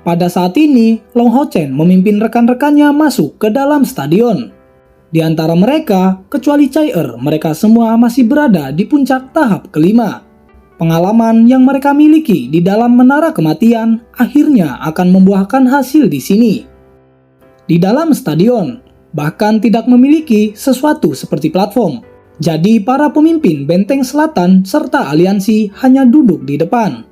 Pada saat ini, Long Hao Chen memimpin rekan-rekannya masuk ke dalam stadion. Di antara mereka, kecuali Chai mereka semua masih berada di puncak tahap kelima. Pengalaman yang mereka miliki di dalam menara kematian akhirnya akan membuahkan hasil di sini. Di dalam stadion, bahkan tidak memiliki sesuatu seperti platform. Jadi para pemimpin benteng selatan serta aliansi hanya duduk di depan.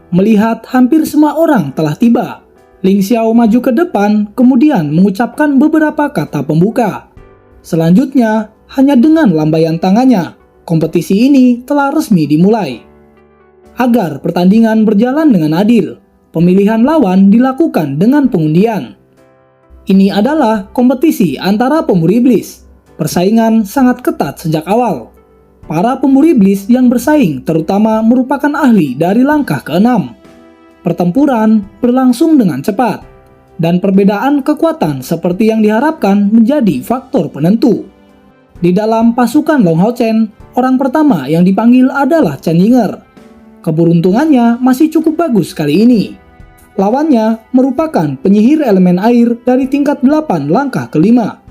Melihat hampir semua orang telah tiba, Ling Xiao maju ke depan kemudian mengucapkan beberapa kata pembuka. Selanjutnya, hanya dengan lambaian tangannya, kompetisi ini telah resmi dimulai. Agar pertandingan berjalan dengan adil, pemilihan lawan dilakukan dengan pengundian. Ini adalah kompetisi antara pemburu iblis. Persaingan sangat ketat sejak awal. Para pemburu iblis yang bersaing terutama merupakan ahli dari langkah ke-6. Pertempuran berlangsung dengan cepat, dan perbedaan kekuatan seperti yang diharapkan menjadi faktor penentu. Di dalam pasukan Long Hao Chen, orang pertama yang dipanggil adalah Chen Yinger. Keberuntungannya masih cukup bagus kali ini. Lawannya merupakan penyihir elemen air dari tingkat 8 langkah ke-5.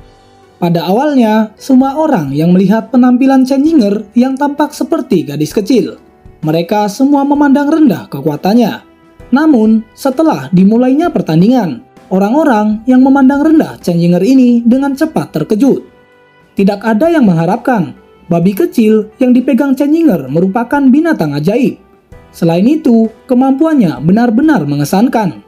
Pada awalnya, semua orang yang melihat penampilan Chen Yinger yang tampak seperti gadis kecil, mereka semua memandang rendah kekuatannya. Namun, setelah dimulainya pertandingan, orang-orang yang memandang rendah Chen Yinger ini dengan cepat terkejut. Tidak ada yang mengharapkan babi kecil yang dipegang Chen Yinger merupakan binatang ajaib. Selain itu, kemampuannya benar-benar mengesankan.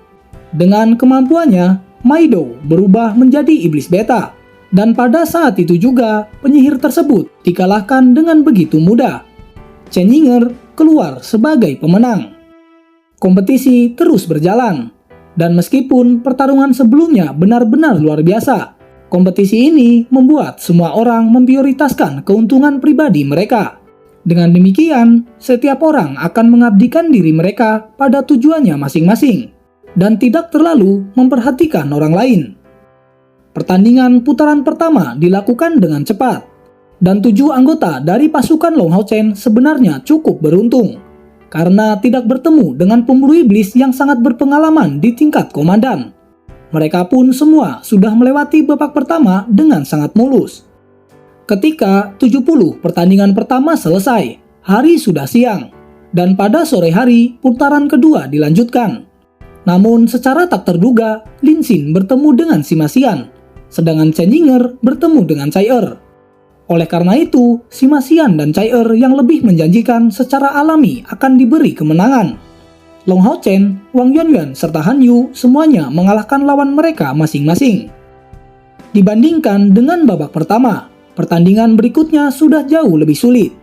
Dengan kemampuannya, Maido berubah menjadi iblis beta. Dan pada saat itu juga, penyihir tersebut dikalahkan dengan begitu mudah. Chen Yinger keluar sebagai pemenang. Kompetisi terus berjalan. Dan meskipun pertarungan sebelumnya benar-benar luar biasa, kompetisi ini membuat semua orang memprioritaskan keuntungan pribadi mereka. Dengan demikian, setiap orang akan mengabdikan diri mereka pada tujuannya masing-masing dan tidak terlalu memperhatikan orang lain. Pertandingan putaran pertama dilakukan dengan cepat, dan 7 anggota dari pasukan Long Hao Chen sebenarnya cukup beruntung karena tidak bertemu dengan pemburu iblis yang sangat berpengalaman di tingkat komandan. Mereka pun semua sudah melewati babak pertama dengan sangat mulus. Ketika 70 pertandingan pertama selesai, hari sudah siang, dan pada sore hari putaran kedua dilanjutkan. Namun secara tak terduga, Lin Xin bertemu dengan Sima Xian, sedangkan Chen Yinger bertemu dengan Chai Oleh karena itu, Sima Xian dan Chai yang lebih menjanjikan secara alami akan diberi kemenangan. Long Hao Chen, Wang Yuanyuan, serta Han Yu semuanya mengalahkan lawan mereka masing-masing. Dibandingkan dengan babak pertama, pertandingan berikutnya sudah jauh lebih sulit.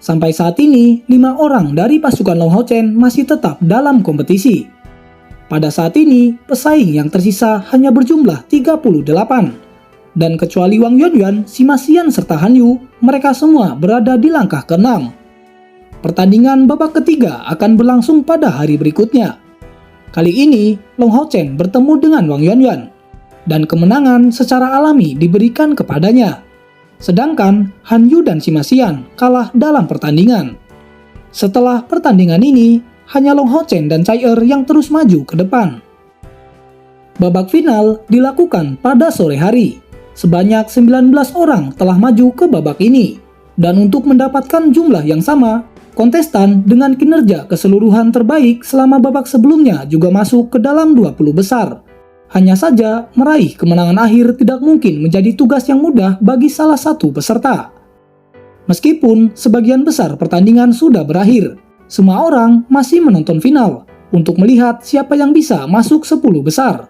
Sampai saat ini, 5 orang dari pasukan Long Hao Chen masih tetap dalam kompetisi. Pada saat ini, pesaing yang tersisa hanya berjumlah 38. Dan kecuali Wang Yuanyuan, Sima Xian, serta Han Yu, mereka semua berada di langkah ke-6. Pertandingan babak ketiga akan berlangsung pada hari berikutnya. Kali ini, Long Hao Chen bertemu dengan Wang Yuanyuan, dan kemenangan secara alami diberikan kepadanya. Sedangkan Han Yu dan Sima Xian kalah dalam pertandingan. Setelah pertandingan ini, hanya Long Hao Chen dan Chai yang terus maju ke depan. Babak final dilakukan pada sore hari. Sebanyak 19 orang telah maju ke babak ini. Dan untuk mendapatkan jumlah yang sama, kontestan dengan kinerja keseluruhan terbaik selama babak sebelumnya juga masuk ke dalam 20 besar. Hanya saja, meraih kemenangan akhir tidak mungkin menjadi tugas yang mudah bagi salah satu peserta. Meskipun sebagian besar pertandingan sudah berakhir, semua orang masih menonton final untuk melihat siapa yang bisa masuk 10 besar.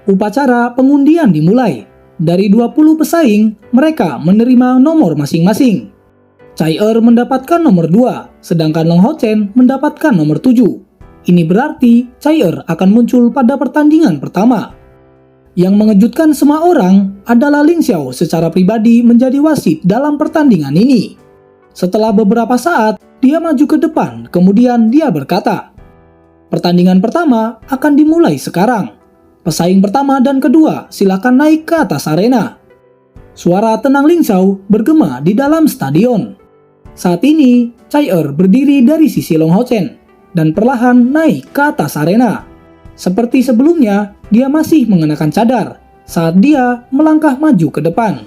Upacara pengundian dimulai. Dari 20 pesaing, mereka menerima nomor masing-masing. Chai mendapatkan nomor 2, sedangkan Long Hao Chen mendapatkan nomor 7. Ini berarti Chai akan muncul pada pertandingan pertama. Yang mengejutkan semua orang adalah Ling Xiao secara pribadi menjadi wasit dalam pertandingan ini. Setelah beberapa saat, dia maju ke depan, kemudian dia berkata, "Pertandingan pertama akan dimulai sekarang. Pesaing pertama dan kedua silakan naik ke atas arena." Suara tenang Ling Xiao bergema di dalam stadion. Saat ini, Chai berdiri dari sisi Long Hao Chen dan perlahan naik ke atas arena. Seperti sebelumnya, dia masih mengenakan cadar saat dia melangkah maju ke depan.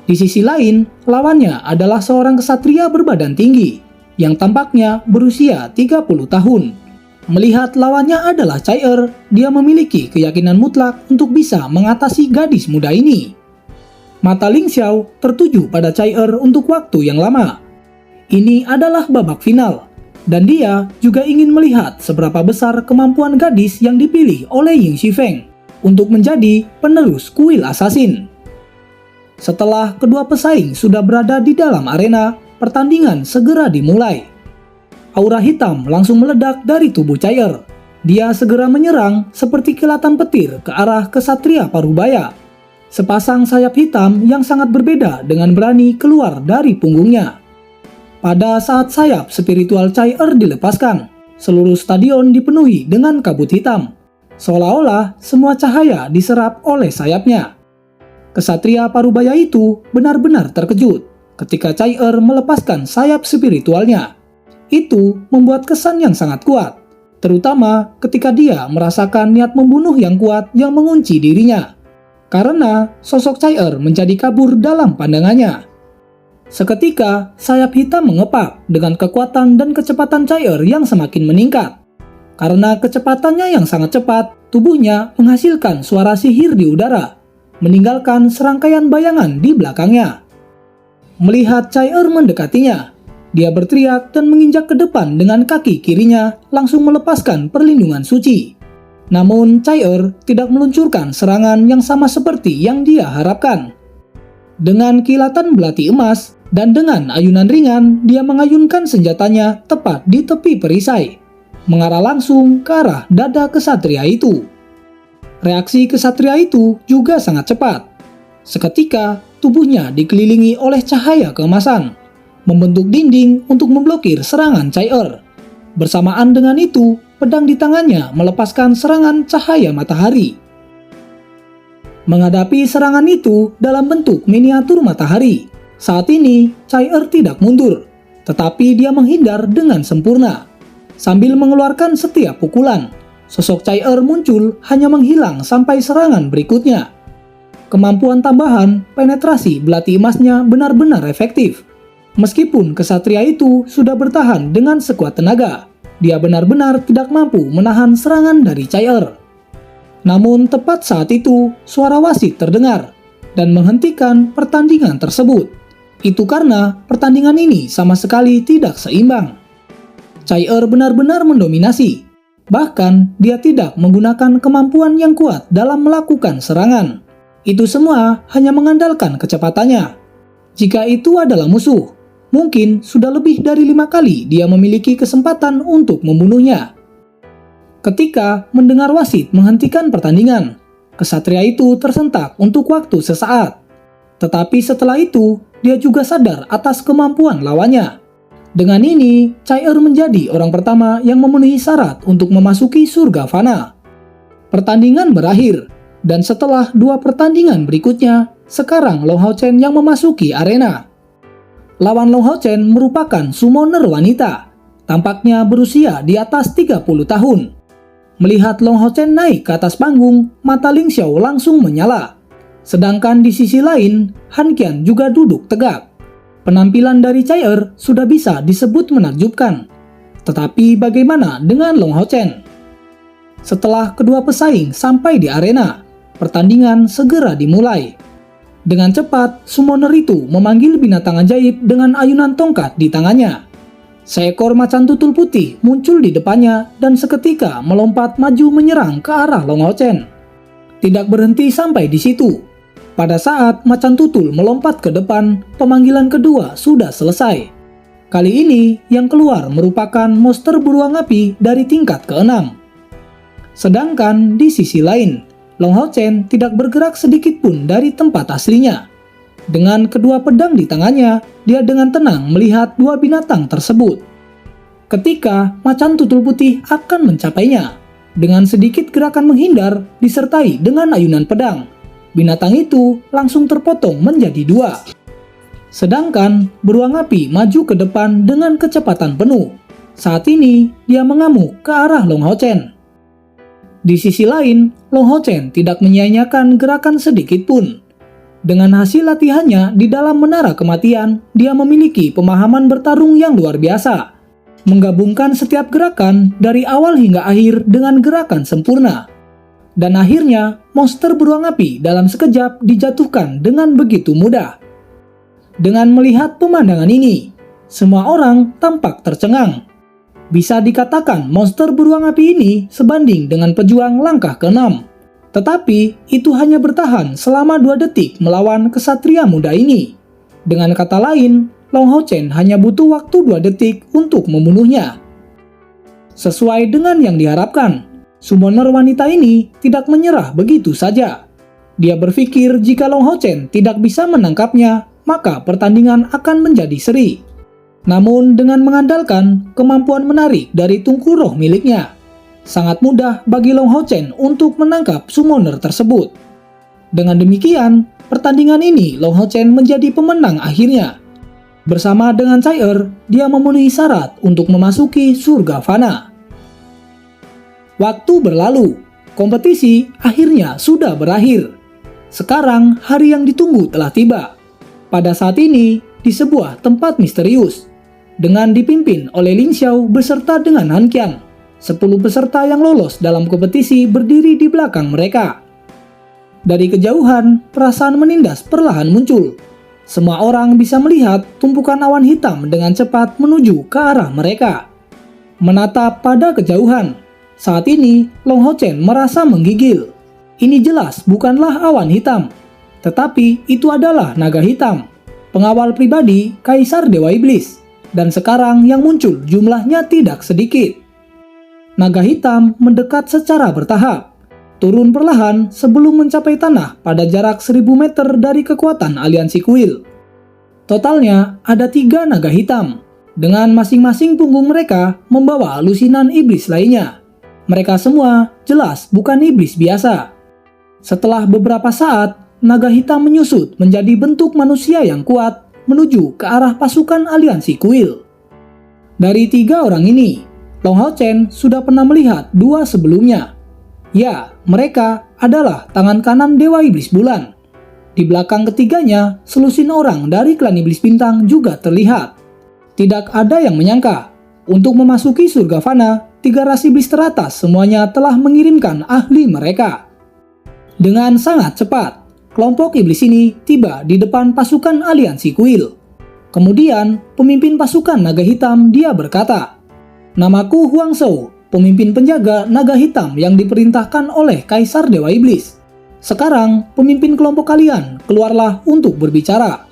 Di sisi lain, lawannya adalah seorang ksatria berbadan tinggi yang tampaknya berusia 30 tahun. Melihat lawannya adalah Chai-Er, dia memiliki keyakinan mutlak untuk bisa mengatasi gadis muda ini. Mata Ling Xiao tertuju pada Chai-Er untuk waktu yang lama. Ini adalah babak final, dan dia juga ingin melihat seberapa besar kemampuan gadis yang dipilih oleh Ying Shifeng untuk menjadi penerus kuil assassin. Setelah kedua pesaing sudah berada di dalam arena, pertandingan segera dimulai. Aura hitam langsung meledak dari tubuh Chai-Er. Dia segera menyerang seperti kilatan petir ke arah ksatria Parubaya. Sepasang sayap hitam yang sangat berbeda dengan berani keluar dari punggungnya. Pada saat sayap spiritual Chai-Er dilepaskan, seluruh stadion dipenuhi dengan kabut hitam. Seolah-olah semua cahaya diserap oleh sayapnya. Ksatria Parubaya itu benar-benar terkejut ketika Chai-Er melepaskan sayap spiritualnya. Itu membuat kesan yang sangat kuat, terutama ketika dia merasakan niat membunuh yang kuat yang mengunci dirinya. Karena sosok Chai-Er menjadi kabur dalam pandangannya. Seketika, sayap hitam mengepak dengan kekuatan dan kecepatan Chai-Er yang semakin meningkat. Karena kecepatannya yang sangat cepat, tubuhnya menghasilkan suara sihir di udara, meninggalkan serangkaian bayangan di belakangnya. Melihat Chai-Er mendekatinya, dia berteriak dan menginjak ke depan dengan kaki kirinya, langsung melepaskan perlindungan suci. Namun Chai-Er tidak meluncurkan serangan yang sama seperti yang dia harapkan. Dengan kilatan belati emas dan dengan ayunan ringan, dia mengayunkan senjatanya tepat di tepi perisai, mengarah langsung ke arah dada ksatria itu. Reaksi ksatria itu juga sangat cepat. Seketika, tubuhnya dikelilingi oleh cahaya keemasan, membentuk dinding untuk memblokir serangan Chai-Er. Bersamaan dengan itu, pedang di tangannya melepaskan serangan cahaya matahari. Menghadapi serangan itu dalam bentuk miniatur matahari, saat ini Chai-Er tidak mundur, tetapi dia menghindar dengan sempurna. Sambil mengeluarkan setiap pukulan, sosok Chai-Er muncul hanya menghilang sampai serangan berikutnya. Kemampuan tambahan penetrasi belati emasnya benar-benar efektif. Meskipun ksatria itu sudah bertahan dengan sekuat tenaga, dia benar-benar tidak mampu menahan serangan dari Chai-Er. Namun tepat saat itu, suara wasit terdengar dan menghentikan pertandingan tersebut. Itu karena pertandingan ini sama sekali tidak seimbang. Chai-Er benar-benar mendominasi. Bahkan dia tidak menggunakan kemampuan yang kuat dalam melakukan serangan. Itu semua hanya mengandalkan kecepatannya. Jika itu adalah musuh, mungkin sudah lebih dari 5 kali dia memiliki kesempatan untuk membunuhnya. Ketika mendengar wasit menghentikan pertandingan, ksatria itu tersentak untuk waktu sesaat. Tetapi setelah itu, dia juga sadar atas kemampuan lawannya. Dengan ini, Chai-Er menjadi orang pertama yang memenuhi syarat untuk memasuki surga fana. Pertandingan berakhir, dan setelah 2 pertandingan berikutnya, sekarang Long Hao Chen yang memasuki arena. Lawan Long Hao Chen merupakan summoner wanita, tampaknya berusia di atas 30 tahun. Melihat Long Hao Chen naik ke atas panggung, mata Ling Xiao langsung menyala. Sedangkan di sisi lain, Han Qian juga duduk tegak. Penampilan dari Chai-Er sudah bisa disebut menakjubkan. Tetapi bagaimana dengan Long Hao Chen? Setelah kedua pesaing sampai di arena, pertandingan segera dimulai. Dengan cepat, summoner itu memanggil binatang ajaib dengan ayunan tongkat di tangannya. Seekor macan tutul putih muncul di depannya dan seketika melompat maju menyerang ke arah Long Hao Chen. Tidak berhenti sampai di situ. Pada saat macan tutul melompat ke depan, pemanggilan kedua sudah selesai. Kali ini yang keluar merupakan monster beruang api dari tingkat ke-6. Sedangkan di sisi lain, Long Hao Chen tidak bergerak sedikit pun dari tempat aslinya. Dengan kedua pedang di tangannya, dia dengan tenang melihat 2 binatang tersebut. Ketika macan tutul putih akan mencapainya, dengan sedikit gerakan menghindar disertai dengan ayunan pedang, binatang itu langsung terpotong menjadi 2. Sedangkan beruang api maju ke depan dengan kecepatan penuh. Saat ini dia mengamuk ke arah Long Hao Chen. Di sisi lain, Long Hao Chen tidak menyia-nyiakan gerakan sedikit pun. Dengan hasil latihannya di dalam menara kematian, dia memiliki pemahaman bertarung yang luar biasa. Menggabungkan setiap gerakan dari awal hingga akhir dengan gerakan sempurna. Dan akhirnya, monster beruang api dalam sekejap dijatuhkan dengan begitu mudah. Dengan melihat pemandangan ini, semua orang tampak tercengang. Bisa dikatakan monster beruang api ini sebanding dengan pejuang langkah ke-6. Tetapi itu hanya bertahan selama 2 detik melawan kesatria muda ini. Dengan kata lain, Long Hao Chen hanya butuh waktu 2 detik untuk membunuhnya. Sesuai dengan yang diharapkan, summoner wanita ini tidak menyerah begitu saja. Dia berpikir jika Long Hao Chen tidak bisa menangkapnya, maka pertandingan akan menjadi seri. Namun dengan mengandalkan kemampuan menarik dari tungku roh miliknya, sangat mudah bagi Long Hao Chen untuk menangkap summoner tersebut. Dengan demikian, pertandingan ini Long Hao Chen menjadi pemenang akhirnya. Bersama dengan Cai Er, dia memenuhi syarat untuk memasuki surga fana. Waktu berlalu, kompetisi akhirnya sudah berakhir. Sekarang hari yang ditunggu telah tiba. Pada saat ini, di sebuah tempat misterius, dengan dipimpin oleh Ling Xiao beserta dengan Han Qian, 10 peserta yang lolos dalam kompetisi berdiri di belakang mereka. Dari kejauhan, perasaan menindas perlahan muncul. Semua orang bisa melihat tumpukan awan hitam dengan cepat menuju ke arah mereka. Menatap pada kejauhan, saat ini Long Hao Chen merasa menggigil. Ini jelas bukanlah awan hitam, tetapi itu adalah naga hitam, pengawal pribadi Kaisar Dewa Iblis. Dan sekarang yang muncul jumlahnya tidak sedikit. Naga hitam mendekat secara bertahap, turun perlahan sebelum mencapai tanah pada jarak 1000 meter dari kekuatan aliansi kuil. Totalnya ada 3 naga hitam, dengan masing-masing punggung mereka membawa lusinan iblis lainnya. Mereka semua jelas bukan iblis biasa. Setelah beberapa saat, naga hitam menyusut menjadi bentuk manusia yang kuat menuju ke arah pasukan aliansi kuil. Dari 3 orang ini, Long Hao Chen sudah pernah melihat 2 sebelumnya. Ya, mereka adalah tangan kanan Dewa Iblis Bulan. Di belakang ketiganya, selusin orang dari klan Iblis Bintang juga terlihat. Tidak ada yang menyangka, untuk memasuki surga fana, 3 ras iblis teratas semuanya telah mengirimkan ahli mereka. Dengan sangat cepat, kelompok iblis ini tiba di depan pasukan aliansi kuil. Kemudian, pemimpin pasukan naga hitam dia berkata, "Namaku Huang Shou, pemimpin penjaga naga hitam yang diperintahkan oleh Kaisar Dewa Iblis. Sekarang, pemimpin kelompok kalian keluarlah untuk berbicara."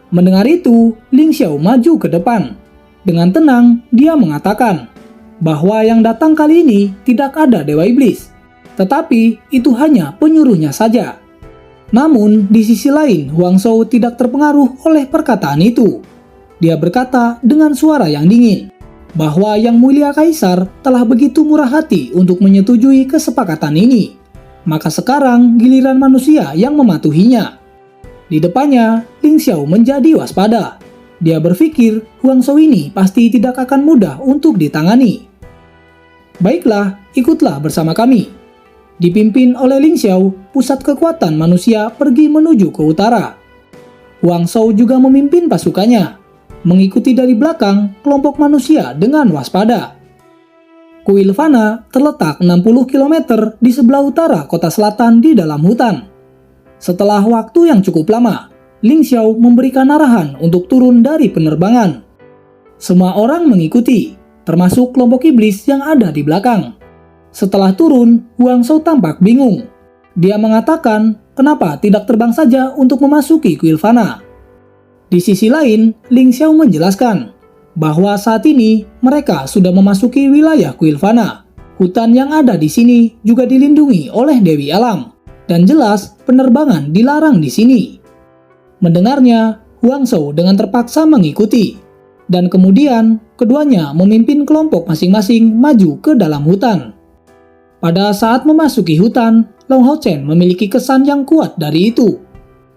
Mendengar itu, Ling Xiao maju ke depan. Dengan tenang, dia mengatakan bahwa yang datang kali ini tidak ada Dewa Iblis, tetapi itu hanya penyuruhnya saja. Namun, di sisi lain, Huang Shou tidak terpengaruh oleh perkataan itu. Dia berkata dengan suara yang dingin, bahwa Yang Mulia Kaisar telah begitu murah hati untuk menyetujui kesepakatan ini. Maka sekarang giliran manusia yang mematuhinya. Di depannya, Ling Xiao menjadi waspada. Dia berpikir Huang Shou ini pasti tidak akan mudah untuk ditangani. "Baiklah, ikutlah bersama kami." Dipimpin oleh Ling Xiao, pusat kekuatan manusia pergi menuju ke utara. Huang Shou juga memimpin pasukannya, mengikuti dari belakang kelompok manusia dengan waspada. Kuil Fana terletak 60 km di sebelah utara kota selatan di dalam hutan. Setelah waktu yang cukup lama, Ling Xiao memberikan arahan untuk turun dari penerbangan. Semua orang mengikuti, termasuk kelompok iblis yang ada di belakang. Setelah turun, Huang Shou tampak bingung. Dia mengatakan, kenapa tidak terbang saja untuk memasuki kuil Fana? Di sisi lain, Ling Xiao menjelaskan bahwa saat ini mereka sudah memasuki wilayah kuil Fana. Hutan yang ada di sini juga dilindungi oleh Dewi Alam, dan jelas penerbangan dilarang di sini. Mendengarnya, Huang Shou dengan terpaksa mengikuti, dan kemudian keduanya memimpin kelompok masing-masing maju ke dalam hutan. Pada saat memasuki hutan, Long Hao Chen memiliki kesan yang kuat dari itu.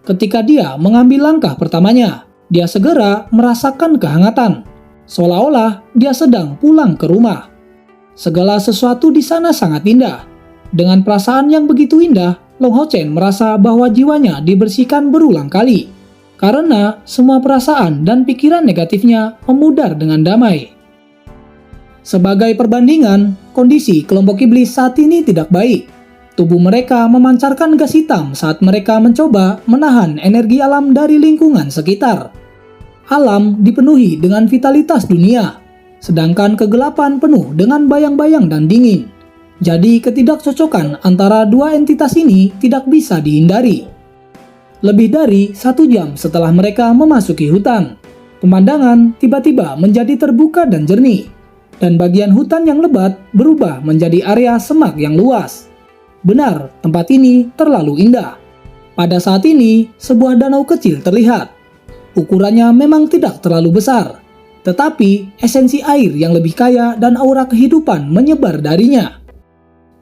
Ketika dia mengambil langkah pertamanya, dia segera merasakan kehangatan, seolah-olah dia sedang pulang ke rumah. Segala sesuatu di sana sangat indah. Dengan perasaan yang begitu indah, Long Hao Chen merasa bahwa jiwanya dibersihkan berulang kali, karena semua perasaan dan pikiran negatifnya memudar dengan damai. Sebagai perbandingan, kondisi kelompok iblis saat ini tidak baik. Tubuh mereka memancarkan gas hitam saat mereka mencoba menahan energi alam dari lingkungan sekitar. Alam dipenuhi dengan vitalitas dunia, sedangkan kegelapan penuh dengan bayang-bayang dan dingin. Jadi ketidakcocokan antara dua entitas ini tidak bisa dihindari. Lebih dari 1 jam setelah mereka memasuki hutan, pemandangan tiba-tiba menjadi terbuka dan jernih, dan bagian hutan yang lebat berubah menjadi area semak yang luas. Benar, tempat ini terlalu indah. Pada saat ini, sebuah danau kecil terlihat. Ukurannya memang tidak terlalu besar, tetapi esensi air yang lebih kaya dan aura kehidupan menyebar darinya.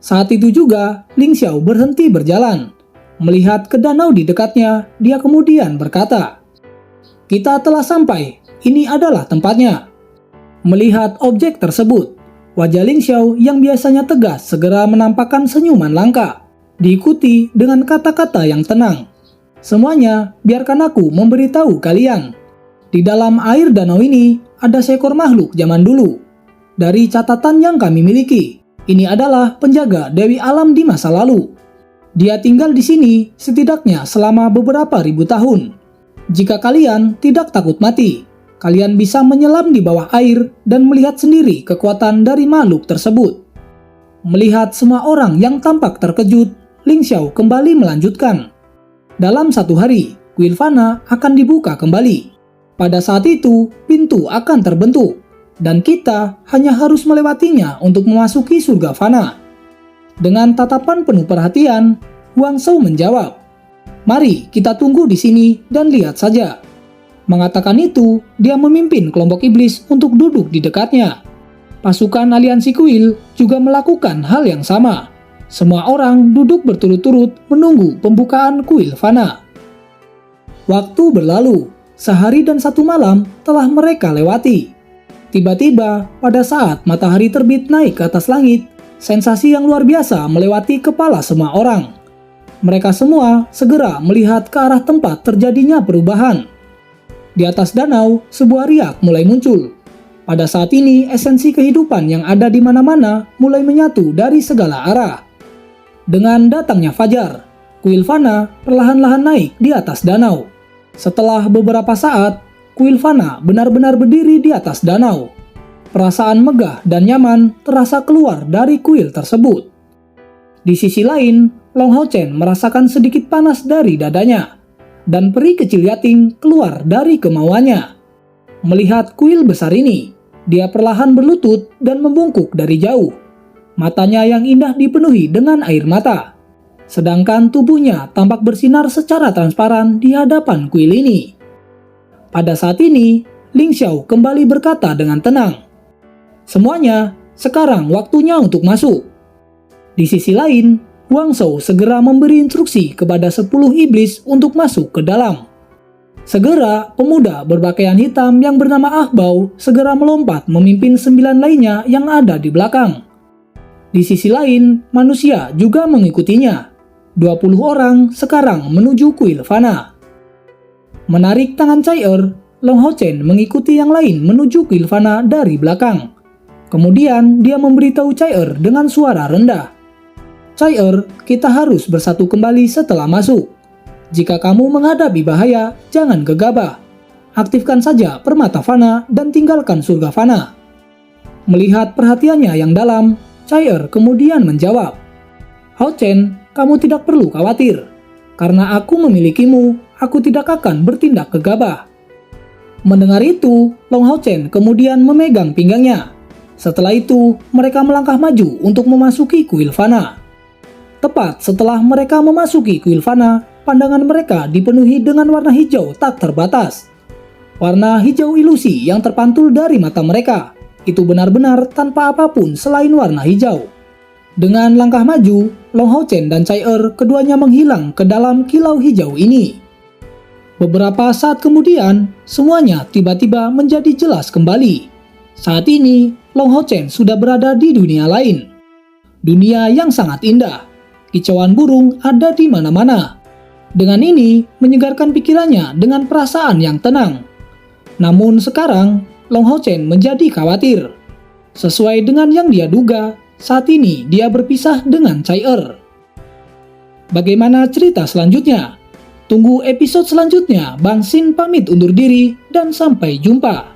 Saat itu juga, Ling Xiao berhenti berjalan. Melihat ke danau di dekatnya, dia kemudian berkata, "Kita telah sampai, ini adalah tempatnya." Melihat objek tersebut, wajah Ling Xiao yang biasanya tegas segera menampakkan senyuman langka, diikuti dengan kata-kata yang tenang. "Semuanya, biarkan aku memberitahu kalian. Di dalam air danau ini, ada seekor makhluk zaman dulu. Dari catatan yang kami miliki, ini adalah penjaga Dewi Alam di masa lalu. Dia tinggal di sini setidaknya selama beberapa ribu tahun. Jika kalian tidak takut mati, kalian bisa menyelam di bawah air dan melihat sendiri kekuatan dari makhluk tersebut." Melihat semua orang yang tampak terkejut, Ling Xiao kembali melanjutkan, "Dalam 1 hari, kuil fana akan dibuka kembali. Pada saat itu, pintu akan terbentuk, dan kita hanya harus melewatinya untuk memasuki surga fana." Dengan tatapan penuh perhatian, Huang Shou menjawab, "Mari kita tunggu di sini dan lihat saja." Mengatakan itu, dia memimpin kelompok iblis untuk duduk di dekatnya. Pasukan aliansi kuil juga melakukan hal yang sama. Semua orang duduk berturut-turut menunggu pembukaan kuil fana. Waktu berlalu, sehari dan 1 malam telah mereka lewati. Tiba-tiba, pada saat matahari terbit naik ke atas langit, sensasi yang luar biasa melewati kepala semua orang. Mereka semua segera melihat ke arah tempat terjadinya perubahan. Di atas danau, sebuah riak mulai muncul. Pada saat ini, esensi kehidupan yang ada di mana-mana mulai menyatu dari segala arah. Dengan datangnya fajar, kuil fana perlahan-lahan naik di atas danau. Setelah beberapa saat, kuil fana benar-benar berdiri di atas danau. Perasaan megah dan nyaman terasa keluar dari kuil tersebut. Di sisi lain, Long Hao Chen merasakan sedikit panas dari dadanya, dan peri kecil Yating keluar dari kemauannya. Melihat kuil besar ini, dia perlahan berlutut dan membungkuk dari jauh. Matanya yang indah dipenuhi dengan air mata, sedangkan tubuhnya tampak bersinar secara transparan di hadapan kuil ini. Pada saat ini, Ling Xiao kembali berkata dengan tenang, "Semuanya, sekarang waktunya untuk masuk." Di sisi lain, Huang Shou segera memberi instruksi kepada 10 iblis untuk masuk ke dalam. Segera, pemuda berpakaian hitam yang bernama Ah Bao segera melompat memimpin 9 lainnya yang ada di belakang. Di sisi lain, manusia juga mengikutinya. 20 orang sekarang menuju kuil fana. Menarik tangan Cai Er, Long Hao Chen mengikuti yang lain menuju kuil fana dari belakang. Kemudian dia memberitahu Cai Er dengan suara rendah, "Cai Er, kita harus bersatu kembali setelah masuk. Jika kamu menghadapi bahaya, jangan gegabah. Aktifkan saja permata fana dan tinggalkan surga fana." Melihat perhatiannya yang dalam, Cai Er kemudian menjawab, "Hao Chen, kamu tidak perlu khawatir. Karena aku memilikimu, aku tidak akan bertindak gegabah." Mendengar itu, Long Hao Chen kemudian memegang pinggangnya. Setelah itu, mereka melangkah maju untuk memasuki kuil fana. Tepat setelah mereka memasuki kuil fana, pandangan mereka dipenuhi dengan warna hijau tak terbatas. Warna hijau ilusi yang terpantul dari mata mereka, itu benar-benar tanpa apapun selain warna hijau. Dengan langkah maju, Long Hao Chen dan Cai Er keduanya menghilang ke dalam kilau hijau ini. Beberapa saat kemudian, semuanya tiba-tiba menjadi jelas kembali. Saat ini, Long Hao Chen sudah berada di dunia lain. dunia yang sangat indah. Kicauan burung ada di mana-mana. Dengan ini, menyegarkan pikirannya dengan perasaan yang tenang. Namun sekarang, Long Hao Chen menjadi khawatir. Sesuai dengan yang dia duga, saat ini dia berpisah dengan Cai Er. Bagaimana cerita selanjutnya? Tunggu episode selanjutnya. Bang Sin pamit undur diri dan sampai jumpa.